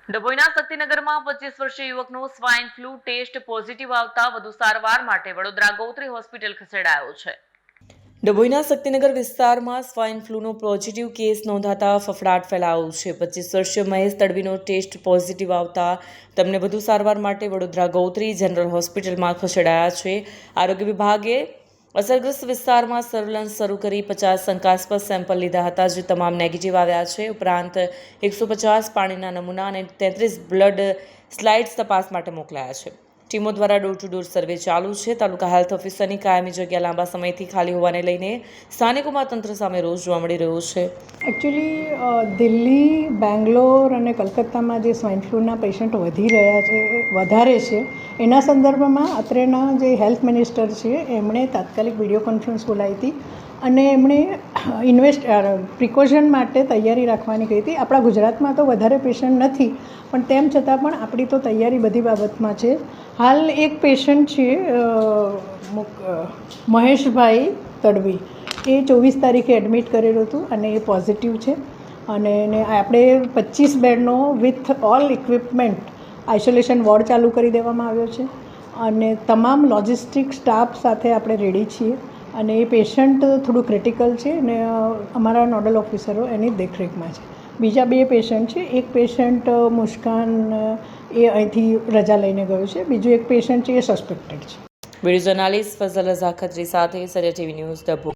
ડભોઈના શક્તિનગરમાં 25 વર્ષીય યુવકનો swine flu test positive આવતા વધુ સારવાર માટે વડોદરા ગોત્રી હોસ્પિટલ ખસેડાયો છે. ડભોઈના શક્તિનગર વિસ્તારમાં સ્વાઇન ફ્લૂનો પોઝિટિવ કેસ નોંધાતા ફફડાટ ફેલાયો છે. 25 વર્ષીય મહેશ તડવીનો ટેસ્ટ પોઝિટિવ આવતા તેમને વધુ સારવાર માટે વડોદરા ગોત્રી જનરલ હોસ્પિટલમાં ખસેડાયા છે. આરોગ્ય વિભાગે અસરગ્રસ્ત વિસ્તારમાં સર્વેલન્સ શરૂ કરી 50 શંકાસ્પદ સેમ્પલ લીધા હતા, જે તમામ નેગેટિવ આવ્યા છે. ઉપરાંત 150 પાણીના નમૂના અને 33 બ્લડ સ્લાઇડ્સ તપાસ માટે મોકલાયા છે. ટીમો દ્વારા ડોર ટુ ડોર સર્વે ચાલુ છે. તાલુકા હેલ્થ ઓફિસરની કાયમી જગ્યા લાંબા સમયથી ખાલી હોવાને લઈને સ્થાનિકોમાં તંત્ર સામે રોષ જોવા મળી રહ્યો છે. એકચ્યુઅલી દિલ્હી, બેંગ્લોર અને કલકત્તામાં જે સ્વાઇન ફ્લૂના પેશન્ટ વધારે છે એના સંદર્ભમાં અત્રેના જે હેલ્થ મિનિસ્ટર છે એમણે તાત્કાલિક વિડીયો કોન્ફરન્સ બોલાવી હતી અને એમણે પ્રિકોશન માટે તૈયારી રાખવાની કહી હતી. આપણા ગુજરાતમાં તો વધારે પેશન્ટ નથી, પણ તેમ છતાં પણ આપણી તો તૈયારી બધી બાબતમાં છે. હાલ એક પેશન્ટ છે મહેશભાઈ તડવી, એ 24 તારીખે એડમિટ કરેલું હતું અને એ પોઝિટિવ છે. અને આપણે 25 બેડનો with all equipment isolation ward ચાલુ કરી દેવામાં આવ્યો છે અને તમામ લોજિસ્ટિક સ્ટાફ સાથે આપણે રેડી છીએ. અને એ પેશન્ટ થોડું ક્રિટિકલ છે અને અમારા નોડલ ઓફિસરો એની દેખરેખમાં છે. બીજા 2 પેશન્ટ છે. એક પેશન્ટ મુસ્કાન એ અહીંથી રજા લઈને ગયો છે, બીજું એક પેશન્ટ છે એ સસ્પેક્ટેડ છે. વિડીયો જર્નાલિસ્ટ ફઝલ રઝા ખત્રી સાથે સરિયા ટીવી ન્યૂઝ ડભોઈ.